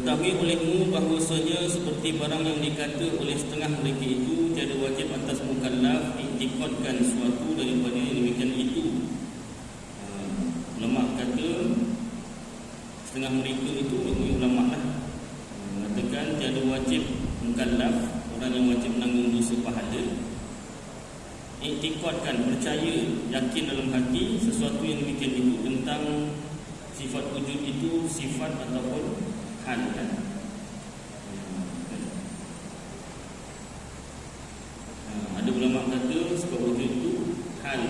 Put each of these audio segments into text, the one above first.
Ketahui olehmu bahawasanya seperti barang yang dikata oleh setengah mereka itu tiada wajib atas mukallaf iktikadkan suatu daripada yang demikian itu. Ulama kata setengah mereka itu ulama lah mengatakan tiada wajib mukallaf, orang yang wajib menanggung dosa pahala, iktikadkan, percaya, yakin dalam hati sesuatu yang demikian itu tentang sifat wujud itu sifat ataupun hal kan. Ada ulama kata sifat wujud itu hal.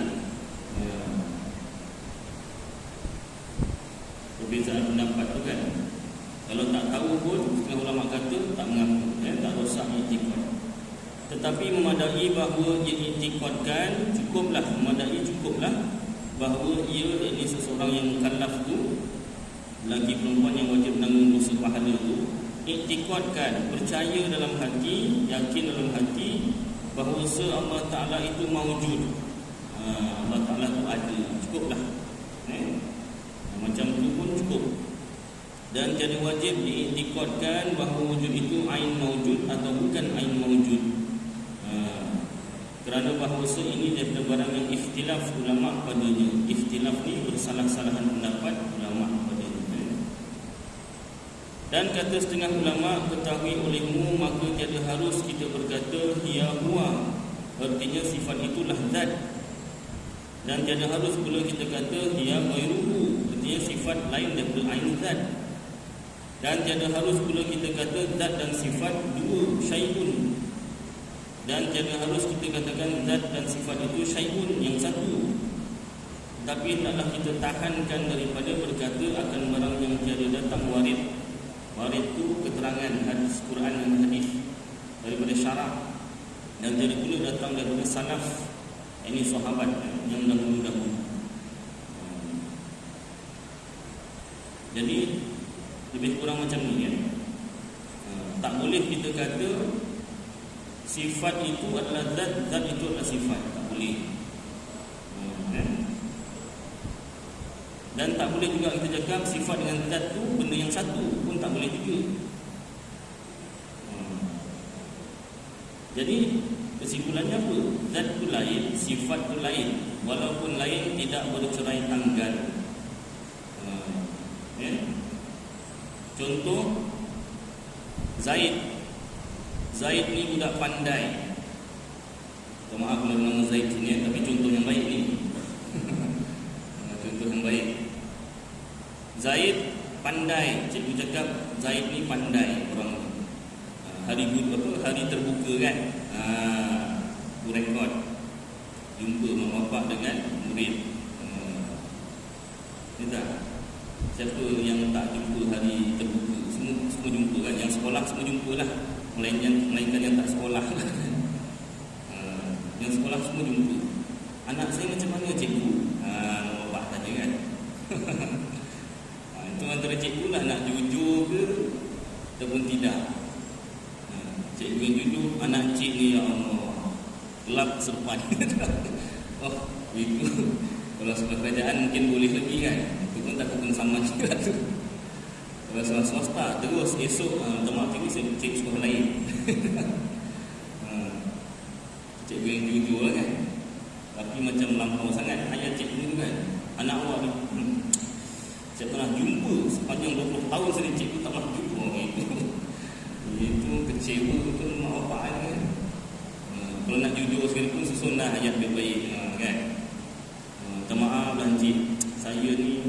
Perbezaan pendapat tu kan. Kalau tak tahu pun setengah ulama kata tak mengaku, tak rosak iktikad. Tetapi memadai bahawa ia iktikadkan cukuplah, memadai cukuplah bahawa ia ini seseorang yang mukallaf tu, lagi perempuan yang wajib menanggung dosa pahala tu, iktikadkan, percaya dalam hati, yakin dalam hati bahawa Allah Ta'ala itu mawujud, Allah Ta'ala itu ada, cukuplah. Macam tu pun cukup. Dan jadi wajib diiktikadkan bahawa wujud itu ain mawujud atau bukan ain mawujud, kerana bahawa ini daripada barang yang ikhtilaf ulama padanya. Ikhtilaf ni bersalah-salahan pendapat ulama padanya. Dan kata setengah ulama, ketahui olehmu maka tiada harus kita berkata hiya huwa, artinya sifat itulah zat. Dan tiada harus pula kita kata hiya ghairuhu, artinya sifat lain daripada ain zat. Dan tiada harus pula kita kata zat dan sifat dua syai'un. Dan tiada harus kita katakan zat dan sifat itu syai'un, yang satu. Tapi taklah kita tahankan daripada berkata akan barang yang tiada datang warid. Warid itu keterangan hadis Quran dan hadis daripada syarak, dan tiada pula datang daripada salaf, ini sahabat yang dahulu-dahulu. Jadi lebih kurang macam ni kan. Tak boleh kita kata sifat itu adalah zat, zat itu adalah sifat. Tak boleh. Dan tak boleh juga kita cakap sifat dengan zat tu benda yang satu pun tak boleh juga. Jadi kesimpulannya apa? Zat tu lain, sifat tu lain. Walaupun lain tidak bercerai tanggal. Contoh Zaid. Zaid ni budak pandai. Maaf kalau nama Zaid sini, tapi contoh yang baik ni. Contoh yang baik. Zaid pandai. Cikgu cakap Zaid ni pandai orang ni. Hari terbuka kan. Tu rekod. Jumpa mak bapak dengan murid. Ni tak? Siapa yang tak jumpa hari terbuka? Semua jumpa kan. Yang sekolah semua jumpa lah. Melainkan yang tak sekolah lah. Yang sekolah semua jumpa. Anak saya macam mana cikgu? Bapak tanya kan. Itu antara cikgu lah nak jujur ke ataupun tidak. Cikgu yang jujur, anak cik ni ya Allah gelap serpan. Oh itu kalau sekolah kerajaan mungkin boleh lagi kan. Itu pun tak pun sama juga tu. Kalau sekolah swasta terus esok teman cikgu saya cek sekolah lain. Cikgu yang jujur lah kan. Tapi macam melampau sangat ayat cikgu tu kan. Anak awak ni saya pernah jumpa sepanjang 20 tahun saya cikgu tak pernah jumpa itu. Itu kecewa betul mak bapak kan. Kalau nak jujur sekali pun susun dah ayat baik-baik kan. Minta maaf lah encik, saya ni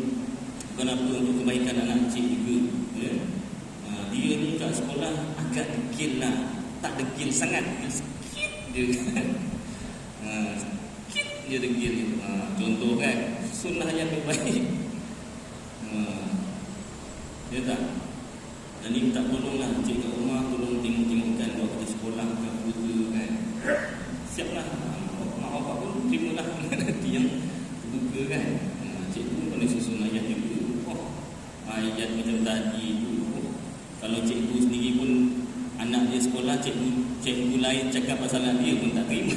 bukan apa untuk kebaikan anak encik juga ya. Dia ni kat sekolah agak degil lah. Tak degil sangat, sikit je kan. Sikit je degil. Contoh kan, sunnah yang baik. Ya tak? Jadi minta tolonglah encik kat rumah, tolong tengok-tengokkan bawa kita sekolah ke apa kan. Siaplah. Mak bapak pun terimalah nanti yang terbuka kan. Cikgu boleh susun ayat juga. Ayat macam tadi tu. Kalau cikgu sendiri pun anak dia sekolah, cikgu lain cakap pasal anak dia pun tak terima.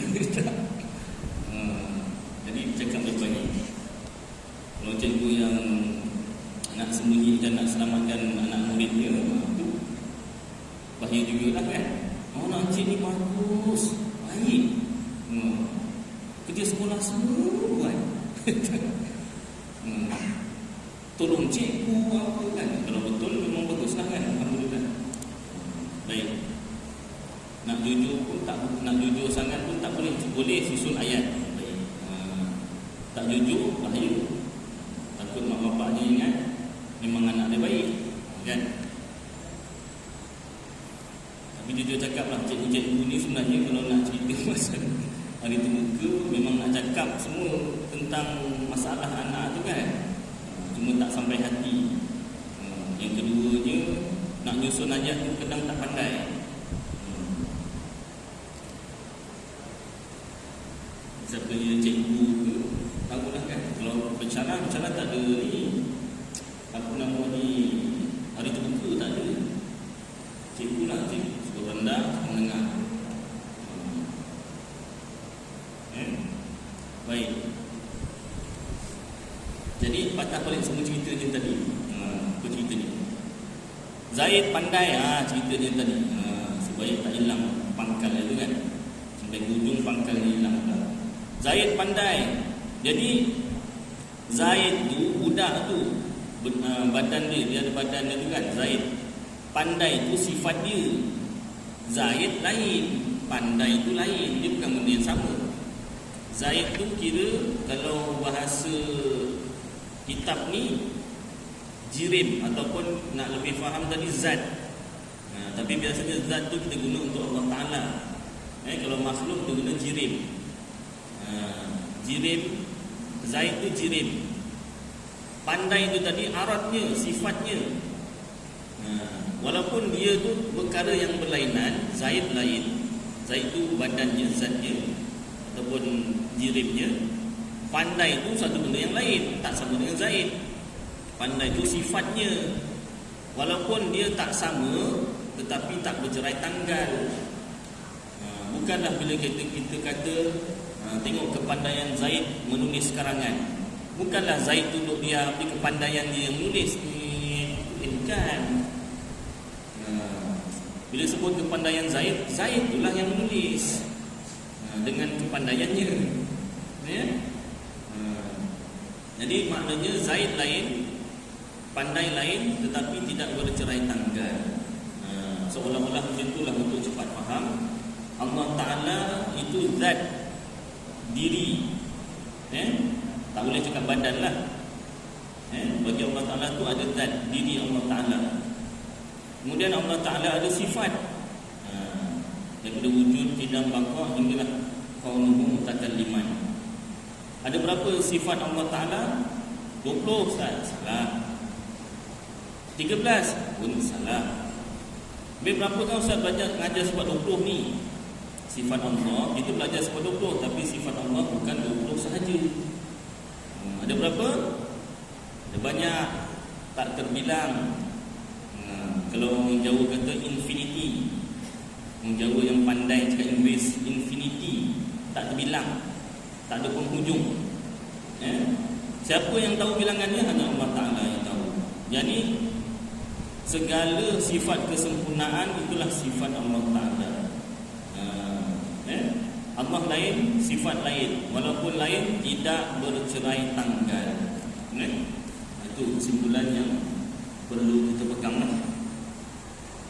Jadi cakap baik-baik. Kalau cikgu yang nak sembunyikan, nak selamatkan anak murid dia, tu bahaya juga lah kan. Anak cik ni bagus, baik, kerja sekolah semua buat. Tolong cikgu apa kan. Kalau betul memang baguslah kan. Alhamdulillah. Baik. Nak jujur pun tak, nak jujur sangat pun tak boleh. Boleh susun ayat. Baik. Tak jujur bahaya. Takut mak bapak dia ingat memang anak dia baik kan. Tapi jujur cakap lah, cikgu-cikgu ni sebenarnya kalau nak cerita pasal hari terbuka memang nak cakap semua tentang masalah anak tu kan. Cuma tak sampai hati. Yang keduanya, nak nyusun ayat tu kadang tak pandai. Siapa dia cikgu ke, tahulah kan. Kalau bencana tak ada ni, apa nama ni, hari terbuka tak ada. Cikgu lah, cikgu sekolah rendah, menengah. Baik. Jadi patah balik semua cerita dia tadi. Apa cerita ni? Zaid pandai cerita dia tadi. Supaya tak hilang pangkal dia tu kan. Sampai hujung pangkal dia hilang. Zaid pandai. Jadi Zaid tu, budak tu, badan dia ada badan dia tu kan. Zaid pandai tu sifat dia. Zaid lain, pandai tu lain. Dia bukan benda yang sama. Zaid tu kira kalau bahasa kitab ni jirim, ataupun nak lebih faham tadi zat. Tapi biasanya zat tu kita guna untuk Allah Ta'ala. Kalau makhluk kita guna jirim. Jirim, Zaid tu jirim. Pandai tu tadi aratnya, sifatnya. Walaupun dia tu perkara yang berlainan, Zaid lain. Zaid tu badannya, zatnya, ataupun jirimnya. Pandai itu satu benda yang lain, tak sama dengan Zaid. Pandai itu sifatnya. Walaupun dia tak sama, tetapi tak bercerai tanggal. Bukanlah bila kita kata tengok kepandaian Zaid menulis karangan. Bukanlah Zaid duduk diam, di kepandaian dia yang menulis. Bukan. Bila sebut kepandaian Zaid, Zaid itulah yang menulis dengan kepandaiannya. Ya? Jadi maknanya Zaid lain, pandai lain, tetapi tidak bercerai tanggal. Seolah-olah macam itulah untuk cepat faham. Allah Ta'ala itu zat, diri. Tak boleh cakap badan lah. Bagi Allah Ta'ala itu ada zat, diri Allah Ta'ala. Kemudian Allah Ta'ala ada sifat. Daripada wujud, qidam, baqa' hinggalah kaunuhu mutakalliman. Ada berapa sifat Allah Ta'ala? 20 Ustaz? Salah. 13 pun salah. Habis berapa kan Ustaz belajar mengajar sifat 20 ni? Sifat Allah, kita belajar sifat 20, tapi sifat Allah bukan 20 sahaja. Ada berapa? Ada banyak, tak terbilang. Kalau orang Jawa kata infinity, orang Jawa yang pandai cakap Inggeris, infinity, tak terbilang, tak ada penghujung. Siapa yang tahu bilangannya? Hanya Allah Ta'ala yang tahu. Jadi segala sifat kesempurnaan itulah sifat Allah Ta'ala. Allah lain, sifat lain. Walaupun lain, tidak bercerai tanggal. Itu kesimpulan yang perlu kita pegang.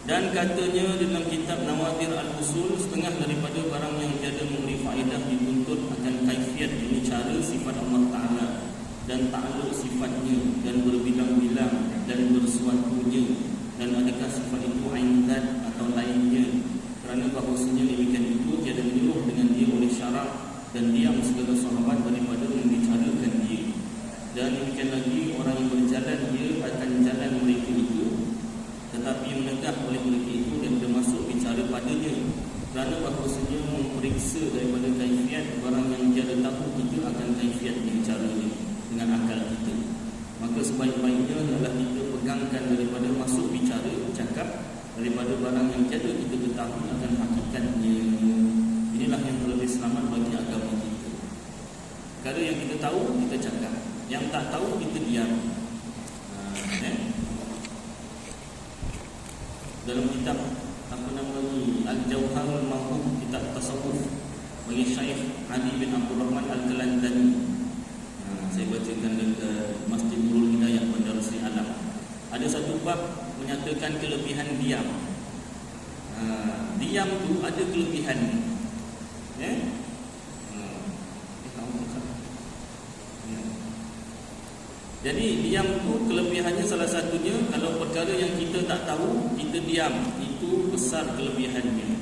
Dan katanya dalam kitab Nawadir Al-Usul, setengah daripada barang yang tiada memberi faedah dituntut akan kaifiat, ini cara sifat Allah Ta'ala dan ta'aluk sifatnya dan berbilang-bilang dan bersuatunya, dan adakah sifat itu ain zat atau lainnya. Kerana bahawasanya demikian itu tiada menyuruh dengan dia oleh syarak, dan diam segala sahabat daripada membicarakan dia. Dan demikian lagi orang yang berjalan, dia akan jalan mereka itu, tetapi menegah oleh mereka itu dan termasuk bicara padanya. Kerana bahawasanya memeriksa daripada kaifiat barang yang tiada tahu, kita akan kaifiat bicaranya dengan akal kita. Maka sebaik-baiknya adalah kita pegangkan daripada masuk bicara, cakap, daripada barang yang tiada kita ketahui akan hakikatnya. Inilah yang lebih selamat bagi agama kita. Perkara yang kita tahu, kita cakap. Yang tak tahu, kita diam. Dalam kitab apa oleh Syekh Ali bin Abdul Rahman Al-Kelantan. Saya bacakan dekat Masjid Nurul Hidayah Bandar Seri Alam. Ada satu bab menyatakan kelebihan diam. Diam tu ada kelebihan. Jadi diam tu kelebihannya salah satunya, kalau perkara yang kita tak tahu, kita diam, itu besar kelebihannya.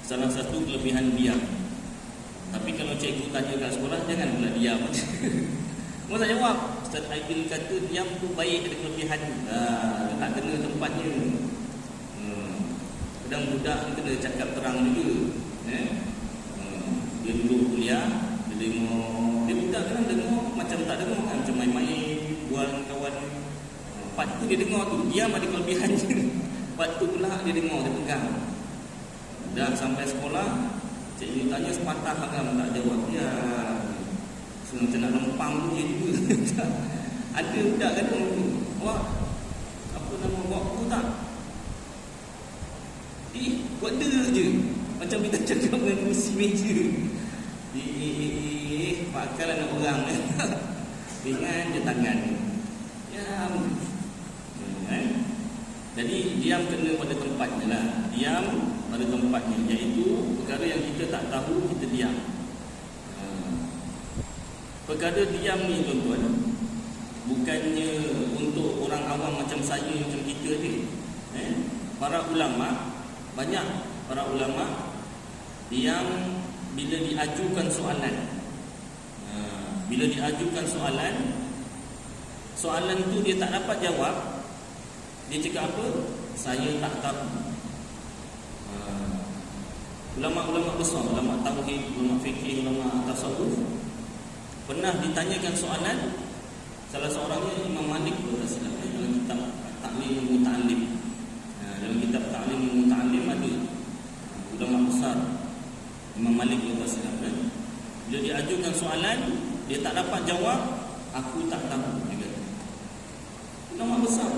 Salah satu kelebihan diam. Tapi kalau cikgu tanya kat sekolah, jangan pula diam. Mau tak jawab. Ustaz Aidil kata diam tu baik, ada kelebihan. Tak kena tempatnya. Kadang budak ni kena cakap terang juga. Dia duduk kuliah, dia tengok, dia budak kadang dengar macam tak dengar kan, macam main-main, bual dengan kawan. Part tu dia dengar tu, diam ada kelebihannya. Part tu pula dia dengar, dia pegang. Dah sampai sekolah, cikgu tanya sepatah agam tak jawab. Ya, macam nak lempang tu je juga. Ada budak kata tu, awak apa nama bawa buku tak? Buat dia je, macam kita cakap dengan kursi meja. Pakal anak orang. Ringan je tangan. Ya. Jadi diam kena pada tempatnya lah. Diam pada tempatnya, iaitu perkara yang kita tak tahu, kita diam. Perkara diam ni tuan-tuan, bukannya untuk orang awam macam saya, macam kita ni. Para ulama, banyak para ulama diam bila diajukan soalan. Bila diajukan soalan tu dia tak dapat jawab, dia cakap apa? Saya tak tahu. Ulama-ulama besar, ulama tauhid, ulama fikih, ulama tasawuf, pernah ditanyakan soalan. Salah seorangnya Imam Malik berkata dalam kitab Ta'lim Muta'allim. Dalam kitab Ta'lim Muta'allim ada ulama besar Imam Malik berkata, bila diajukan soalan, dia tak dapat jawab, aku tak tahu. Dia kata, ulama besar.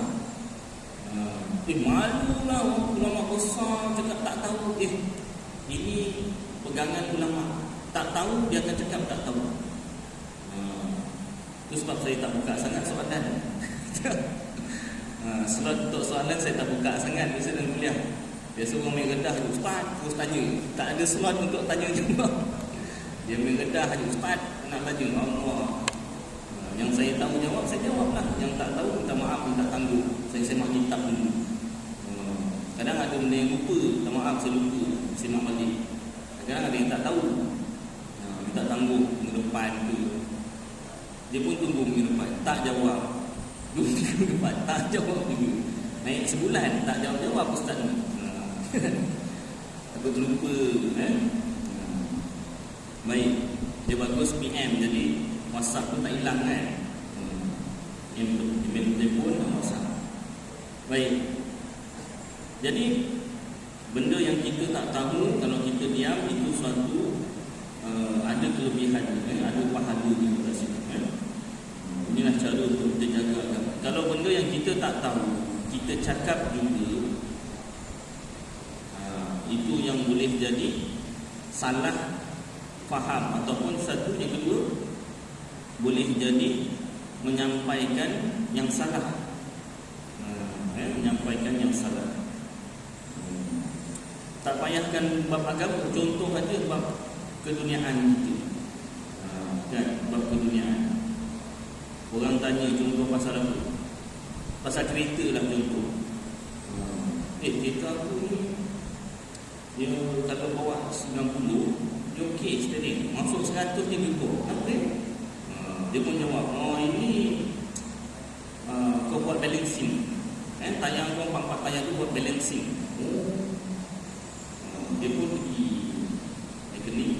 Malulah ulama besar cakap tak tahu. Ini pegangan ulama. Tak tahu, dia akan cakap tak tahu. Itu sebab saya tak buka sangat soalan. Slot untuk soalan saya tak buka sangat biasa dalam kuliah. Biasa orang main redah, Ustaz terus tanya. Tak ada slot untuk tanya jawab. Dia main redah je, Ustaz nak tanya Allah. Yang saya tahu jawab, saya jawablah. Yang tak tahu, minta maaf, minta tangguh. Saya semak kitab dulu. Kadang ada benda yang lupa, minta maaf, saya lupa, semak balik. Kadang ada yang tak tahu, minta tangguh minggu depan tu. Dia pun tunggu minggu depan, tak jawab. 2 minggu depan, tak jawab juga. Naik sebulan, tak jawab-jawab Ustaz ni. Aku terlupa. Baik, dia bagus PM, jadi WhatsApp pun tak hilang kan. Email telefon dan WhatsApp. Baik. Jadi benda yang kita tak tahu, kalau kita diam, itu suatu ada kelebihan, ada pahala juga kat situ. Inilah cara untuk kita jaga agama. Kalau benda yang kita tak tahu, kita cakap juga, itu yang boleh jadi salah faham. Ataupun satu yang kedua, boleh jadi menyampaikan yang salah. Menyampaikan yang salah. Tak payahkan bab agama, contoh aja bab keduniaan kita. Kan, bab keduniaan. Orang tanya contoh pasal apa? Pasal kereta lah contoh. Kereta aku ni, dia kalau bawa 90, dia okey steering. Masuk 100 dia gegar. Apa dia? Dia pun jawab, ini kau buat balancing. Tayang kau 4 tayang tu buat balancing. Dia pun pergi mekanik,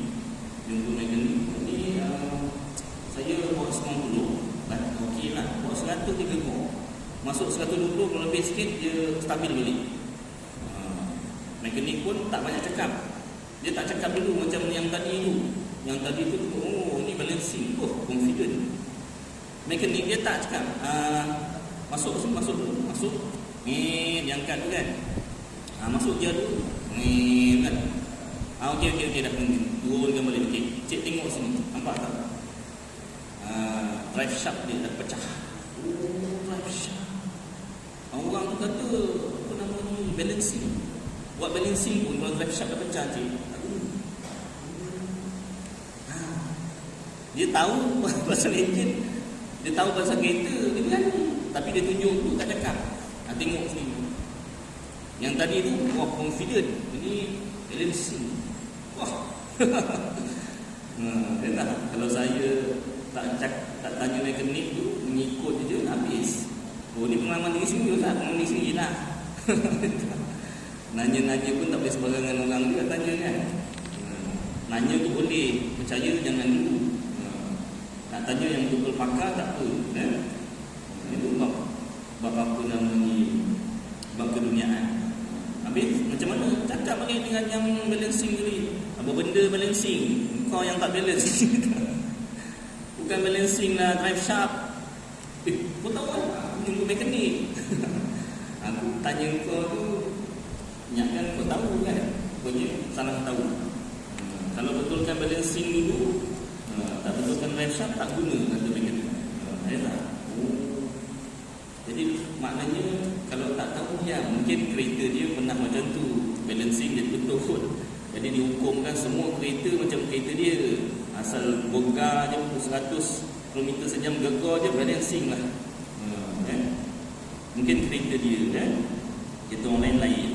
jumpa mekanik. Ni saya bawa 90 lah, okey lah. Bawa 100 dia gegar. Masuk 120, kalau lebih sikit dia stabil balik. Mekanik pun tak banyak cakap. Dia tak cakap dulu macam yang tadi tu. Yang tadi tu, ini balancing. Confident. Mekanik dia tak cakap, masuk dulu. Masuk. Diangkat tu kan. Masuk dia dulu. Kan. Okey dah turunkan balik. Okey, cik tengok sini. Nampak tak? Drive shaft dia dah pecah. Drive shaft. Orang tu kata apa nama ni, balancing. Buat balancing pun kalau drive shaft dah pecah cik. Dia tahu pasal enjin, dia tahu pasal kereta, dia berani. Tapi dia tunjuk tu tak cakap. Tengok sini. Yang tadi tu confident. Ini balancing. Wah. Kalau saya tak tanya mekanik tu, mengikut je habis. Ni pengalaman diri sendiri lah, pengalaman diri sendiri lah. Nanya-nanya pun tak boleh sembarangan orang dia tanya kan. Nanya tu boleh, percaya jangan dulu. Nak tanya yang betul pakar tak apa. Itu bab apa nama ni, bab keduniaan. Habis macam mana cakap balik dengan yang balancing tadi? Apa benda balancing? Kau yang tak balance. Bukan balancing lah, drive shaft. Kau tahu kan? Tunggu mekanik. Aku tanya kau tu, ingatkan kau tahu kan? Kau je salah tahu. Kalau betulkan balancing dulu, tak betulkan drive shaft, tak guna kata mekanik. Jadi maknanya kalau tak tahu ya, mungkin kereta dia pernah macam tu, balancing dia betul. Jadi dihukumkan semua kereta macam kereta dia. Asal gegar je 100 km sejam gegar je balancing lah. Mungkin kereta dia kan. Kereta orang lain.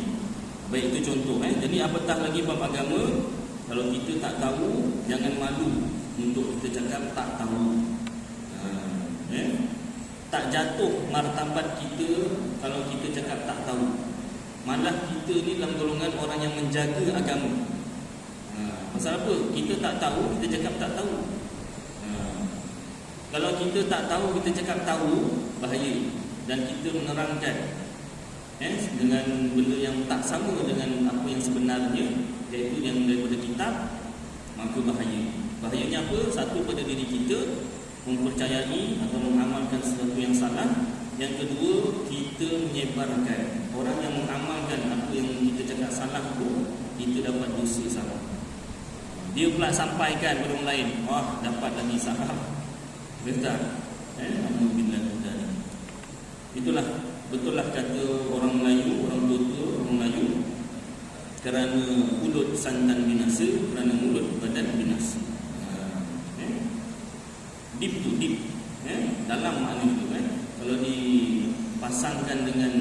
Baik, itu contoh. Jadi apatah lagi bab agama, kalau kita tak tahu, jangan malu untuk kita cakap tak tahu. Tak jatuh martabat kita kalau kita cakap tak tahu. Malah kita ni dalam golongan orang yang menjaga agama. Pasal apa? Kita tak tahu, kita cakap tak tahu. Kalau kita tak tahu, kita cakap tahu, bahaya. Dan kita menerangkan dengan benda yang tak sama dengan apa yang sebenarnya, iaitu yang daripada kitab, maka bahaya. Bahayanya apa? Satu, pada diri kita mempercayai atau mengamalkan sesuatu yang salah. Yang kedua, kita menyebarkan. Orang yang mengamalkan apa yang kita cakap salah tu, kita dapat dosa salah. Dia pula sampaikan kepada orang lain, wah dapat lagi salah. Betul. Alhamdulillah. Itulah, betul lah kata orang Melayu, orang tua orang Melayu, kerana mulut sandan binasa, kerana mulut badan binasa. Deep tu deep, dalam makna itu kan. Kalau dipasangkan dengan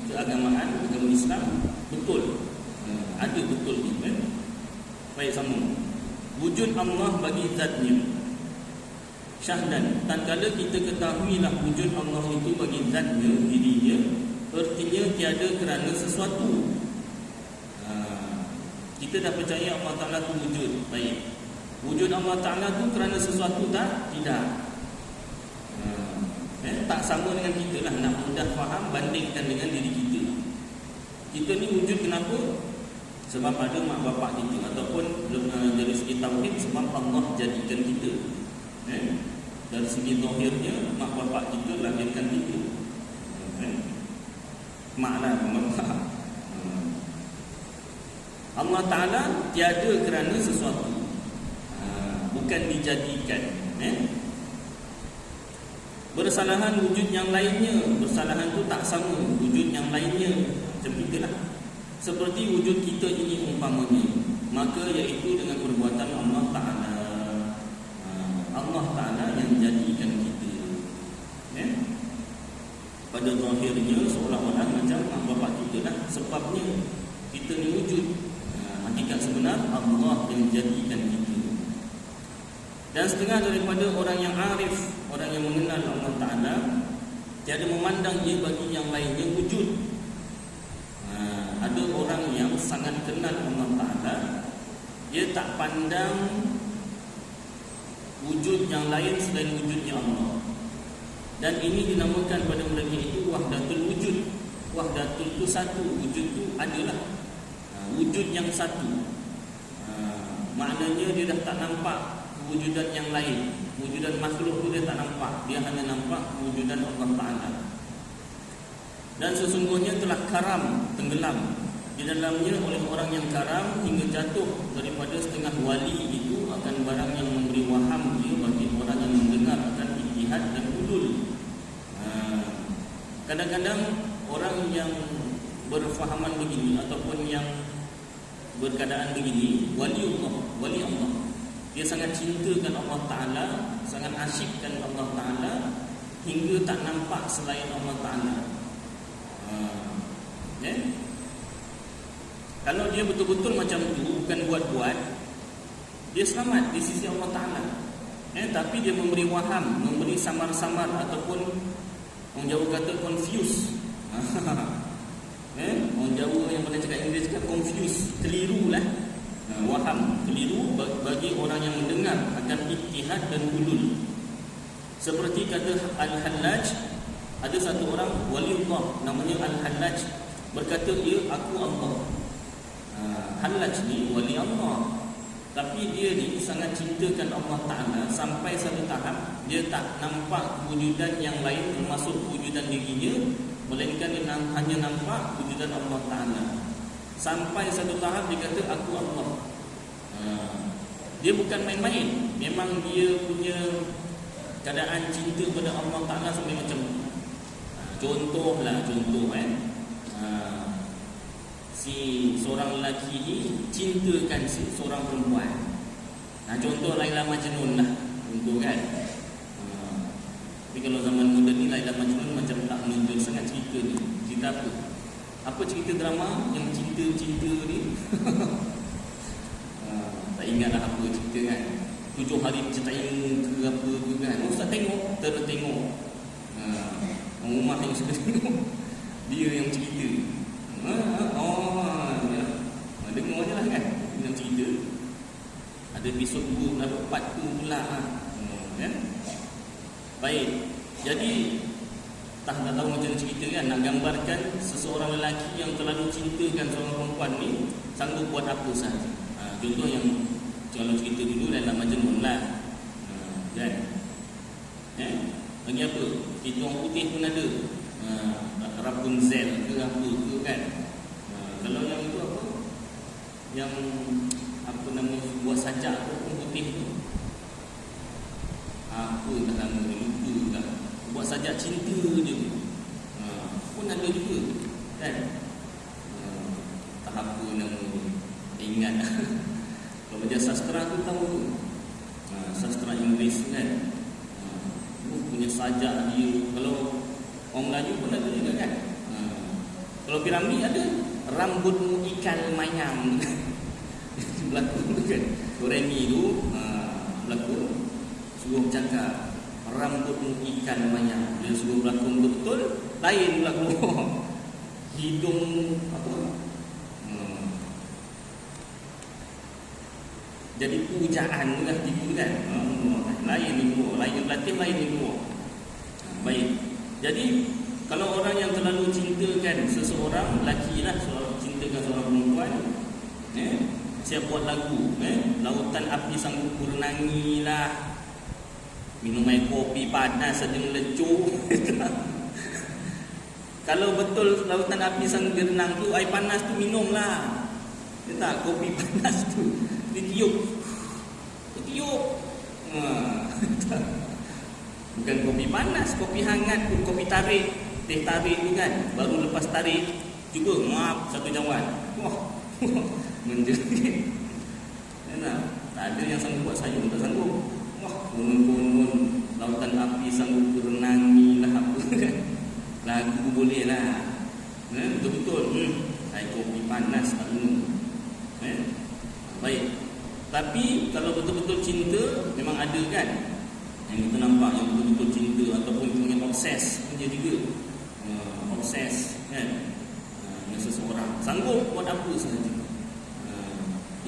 keagamaan, agama Islam, betul, ada betul ni kan. Baik, sama. Wujud Allah bagi zatnya. Syahdan, tatkala kita ketahuilah wujud Allah itu bagi zatnya, dirinya, artinya tiada kerana sesuatu. Kita dah percaya Allah Ta'ala itu wujud. Baik, wujud Allah Ta'ala itu kerana sesuatu tak? Tidak. Tak sama dengan kita lah. Nak mudah faham, bandingkan dengan diri kita. Kita ni wujud kenapa? Sebab ada mak bapak kita. Ataupun dari segi tauhid, sebab Allah jadikan kita. Dari segi zahirnya, mak bapak kita lahirkan kita. Mak lah, bapak. Allah Ta'ala tiada kerana sesuatu, bukan dijadikan. Bersalahan wujud yang lainnya. Bersalahan tu tak sama wujud yang lainnya. Macam itulah. Seperti wujud kita ini umpamanya, maka iaitu dengan perbuatan Allah Ta'ala. Allah Ta'ala yang jadikan kita. Pada zahirnya seolah-olah macam mak bapak kita lah. Sebabnya kita ni wujud. Hakikat sebenar Allah yang jadikan kita. Dan setengah daripada orang yang arif, orang yang mengenal Allah Ta'ala, tiada memandang ia bagi yang lainnya wujud. Ada orang yang sangat kenal Allah Ta'ala, dia tak pandang wujud yang lain selain wujudnya Allah. Dan ini dinamakan pada mereka itu wahdatul wujud. Wahdatul itu satu, wujud itu adalah wujud yang satu. Maknanya dia dah tak nampak wujudan yang lain. Wujudan makhluk tu dia tak nampak. Dia hanya nampak wujudan Allah Ta'ala. Dan sesungguhnya telah karam, tenggelam di di dalamnya oleh orang yang karam hingga jatuh daripada setengah wali itu akan barang yang memberi waham dia bagi orang yang mendengar akan ijtihad dan ulul. Kadang-kadang orang yang berfahaman begini ataupun yang berkeadaan begini, wali Allah, dia sangat cintakan Allah Ta'ala, sangat asyikkan Allah Ta'ala hingga tak nampak selain Allah Ta'ala. Kalau dia betul-betul macam tu, bukan buat-buat, dia selamat di sisi Allah Ta'ala. Tapi dia memberi waham, memberi samar-samar ataupun orang Jawa kata confuse. Orang Jawa yang pernah cakap Inggeris cakap confuse, keliru lah. Waham, keliru bagi orang yang mendengar akan ijtihad dan hulul. Seperti kata Al-Hallaj, ada satu orang waliullah namanya Al-Hallaj, berkata dia aku Allah. Hallaj ni wali Allah, tapi dia ni sangat cintakan Allah Ta'ala sampai satu tahap dia tak nampak wujudan yang lain termasuk wujudan dirinya, melainkan dia hanya nampak wujudan Allah Ta'ala. Sampai satu tahap dia kata aku Allah. Dia bukan main-main, memang dia punya keadaan cinta pada Allah Ta'ala sampai macam contoh si seorang lelaki ni cintakan si seorang perempuan. Contoh Laila Majnun lah, contoh kan. Tapi kalau zaman moden ni Laila Majnun macam tak menunjuk sangat cerita ni. Cerita apa? Apa cerita drama yang cinta-cinta ni? Tak ingatlah apa cerita kan. 7 hari bercetain ke apa ke kan. Ustaz tengok, tertengok. Orang rumah yang suka tengok, dia yang cerita. Dengar je lah kan dengan cerita. Ada episod 2 part 2 pula kan? Baik. Jadi tak tahu macam cerita kan, nak gambarkan seseorang lelaki yang terlalu cintakan seorang perempuan ni sanggup buat apa sahaja. Contoh yang kalau cerita dulu Laila Majnun lah kan. Lagi apa? Itu orang putih pun ada, Rapunzel ke apa ke kan. Kalau yang itu apa? Yang apa nama buat sajak tu pun putih tu. Apa tak nama dia, lupa juga. Buat sajak cinta je. Pun ada juga kan. Tak apa nama ingat. Kalau baca sastra tu tahu tu. Sastra Inggeris kan. Punya sajak dia. Kalau orang Melayu pun ada juga kan. Kalau Piramli ada rambutmu ikan mayang. Berlakon tu kan. Doremi tu berlakon suruh cakap rambutmu ikan mayang. Dia suruh berlakon betul, lain berlakon. Hidung apa? Jadi pujaan lah gitu kan. Lain ni dua, lain relatif lain ni dua. Baik. Jadi kalau orang yang terlalu cintakan seseorang, lelaki lah, cintakan seorang perempuan, siap buat lagu, lautan api sanggup berenangi lah, minum air kopi panas saja melecur. Kalau betul lautan api sanggup berenang tu, air panas tu minum lah. Dia tak, kopi panas tu ditiup. Bukan kopi panas, kopi hangat pun, kopi tarik, teh tarik tu kan, baru lepas tarik juga maaf satu cawan. Wah, menjerit. Tak ada yang sanggup buat sayur, tak sanggup. Wah, gunung-gunung lautan api sanggup berenangi lah apa kan. Lagu boleh lah. Betul-betul. Air kopi panas tak minum. Baik. Tapi kalau betul-betul cinta, memang ada kan yang kita nampak yang betul-betul cinta ataupun punya obses pun dia juga obses kan dengan seseorang, sanggup buat apa sahaja.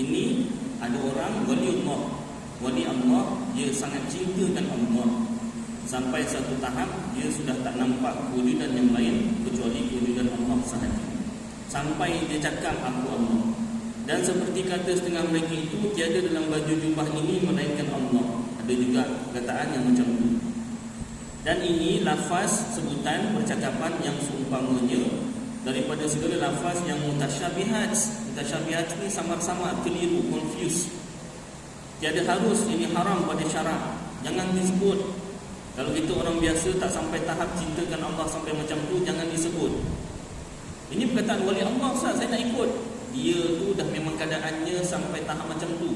Ini ada orang wali Allah, dia sangat cintakan Allah sampai satu tahap dia sudah tak nampak wujudan yang lain kecuali wujudan Allah sahaja, sampai dia cakap aku Allah. Dan seperti kata setengah mereka itu, tiada dalam baju jubah ini melainkan Allah. Ada juga kataan yang macam itu. Dan ini lafaz sebutan percakapan yang seumpamanya daripada segala lafaz yang mutasyabihat. Mutasyabihat ni samar-samar, keliru, confuse. Tiada harus, ini haram pada syarak. Jangan disebut. Kalau kita orang biasa tak sampai tahap cintakan Allah sampai macam tu, jangan disebut. Ini perkataan wali Allah, Ustaz, saya nak ikut. Dia tu dah memang keadaannya sampai tahap macam tu.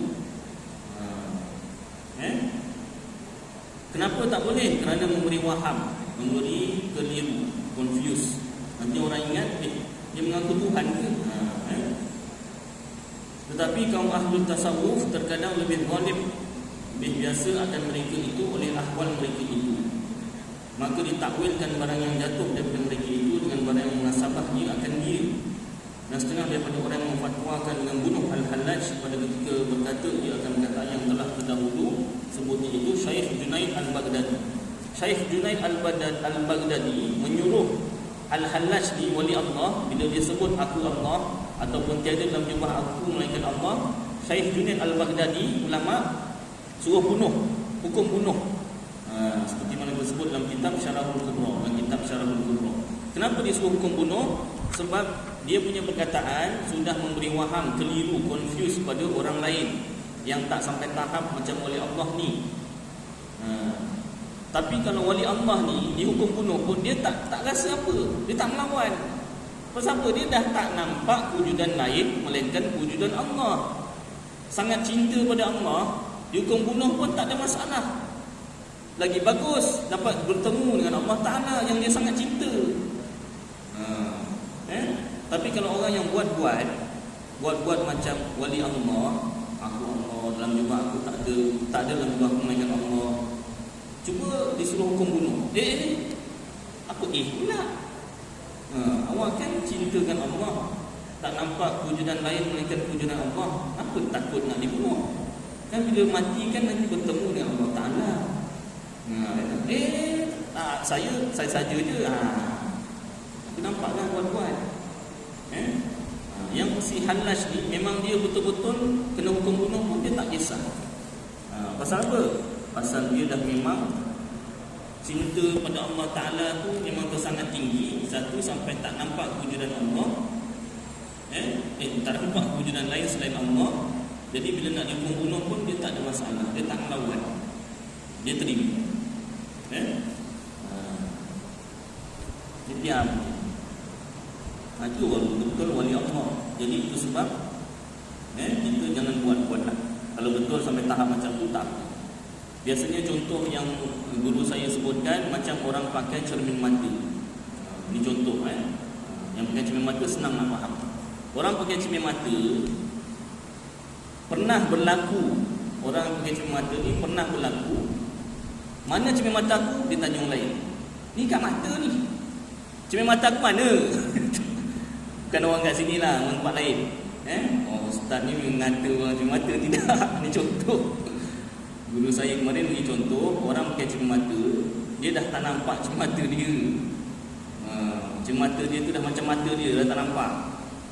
Kenapa tak boleh? Kerana memberi waham, memberi keliru, confuse. Nanti orang ingat, dia mengaku Tuhan ke? Tetapi kaum ahlul tasawuf terkadang lebih ghalib, lebih biasa akan mereka itu oleh ahwal mereka itu. Maka ditakwilkan barang yang jatuh daripada mereka itu dengan barang yang munasabah dia akan dia. Dan setengah daripada orang yang memfatwakan dengan bunuh Al-Hallaj pada ketika berkata dia akan berkata yang telah terdahulu sebutnya itu Syekh Junaid Al-Baghdadi. Syekh Junaid Al-Baghdadi menyuruh Al-Hallaj ni wali Allah, bila dia sebut aku Allah ataupun tiada dalam jumlah aku melainkan Allah, Syekh Junaid Al-Baghdadi ulama suruh bunuh, hukum bunuh. Seperti mana disebut dalam kitab Syarahul Kubra, kitab Syarahul Kubra. Kenapa dia suruh hukum bunuh? Sebab dia punya perkataan sudah memberi waham, keliru, confuse pada orang lain yang tak sampai tahap macam wali Allah ni. Tapi kalau wali Allah ni dihukum bunuh pun dia tak rasa apa, dia tak melawan. Pasal apa? Dia dah tak nampak wujudan lain melainkan wujudan Allah. Sangat cinta pada Allah, dihukum bunuh pun tak ada masalah. Lagi bagus dapat bertemu dengan Allah Ta'ala yang dia sangat cinta. Tapi kalau orang yang buat macam wali Allah, aku Allah, dalam jumlah aku tak ada dalam jumlah aku melainkan Allah, cuba disuruh hukum bunuh. Aku pula. Awak kan cintakan Allah, tak nampak wujudan lain melainkan wujudan Allah, apa takut nak dibunuh? Kan bila mati kan nanti bertemu dengan Allah Ta'ala. Saya saja je. Aku nampak kan buat. Yang si Hallaj ni memang dia betul-betul kena hukum bunuh pun dia tak kisah. Pasal apa? Pasal dia dah memang cinta pada Allah Ta'ala tu memang sangat tinggi. Satu, sampai tak nampak wujudan Allah, tak nampak wujudan lain selain Allah. Jadi bila nak dihukum bunuh pun dia tak ada masalah, dia tak melawan, dia terima. Dia diam. Itu betul wali Allah. Jadi itu sebab kita jangan buat lah. Kalau betul sampai tahap macam tu tak. Biasanya contoh yang guru saya sebutkan, macam orang pakai cermin mata. Ini contoh yang pakai cermin mata senang nak faham. Orang pakai cermin mata, pernah berlaku, orang pakai cermin mata ni pernah berlaku, mana cermin mata aku? Dia tanya orang lain, ni kat mata ni, cermin mata aku mana? Bukan orang kat sini lah, orang tempat lain. Ustaz ni mengata orang cermin mata. Tidak, ni contoh. Guru saya kemarin bagi contoh, orang pakai cermin mata, dia dah tak nampak cermin mata dia. Cermin mata dia tu dah macam mata dia, dah tak nampak.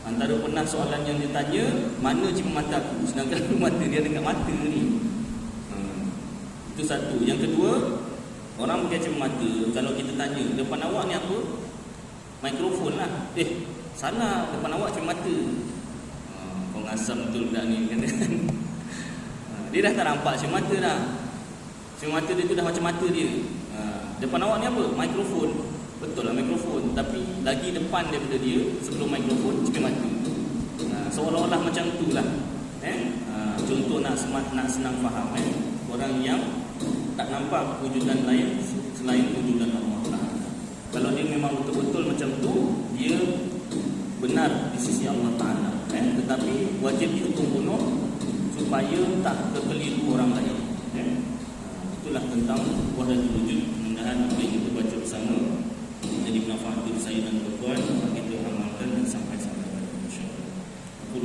Antara pernah soalan yang dia tanya, mana cermin mata aku? Sedangkan mata dia dekat mata ni. Itu satu. Yang kedua, orang pakai cermin mata, kalau kita tanya, depan awak ni apa? Mikrofon lah. Salah, depan awak cermin mata. Kau ngasam betul budak ni kan? Dia dah tak nampak cermin mata dah. Cermin mata dia tu dah macam mata dia. Depan awak ni apa? Mikrofon. Betul lah mikrofon, tapi lagi depan daripada dia sebelum mikrofon cermin mata. Seolah-olah macam tu lah. Contoh nak senang faham. Orang yang tak nampak wujudan lain selain wujudan Allah. Kalau dia memang betul-betul macam tu, dia benar di sisi Allah Ta'ala. Tetapi wajib dihukum bunuh supaya tak terkeliru orang lain. Itulah tentang wahdatul wujud. Mudah-mudahan apa yang kita baca bersama jadi manfaat bagi saya dan tuan-tuan, kita amalkan dan sampai-sampai pada insya-Allah. Aku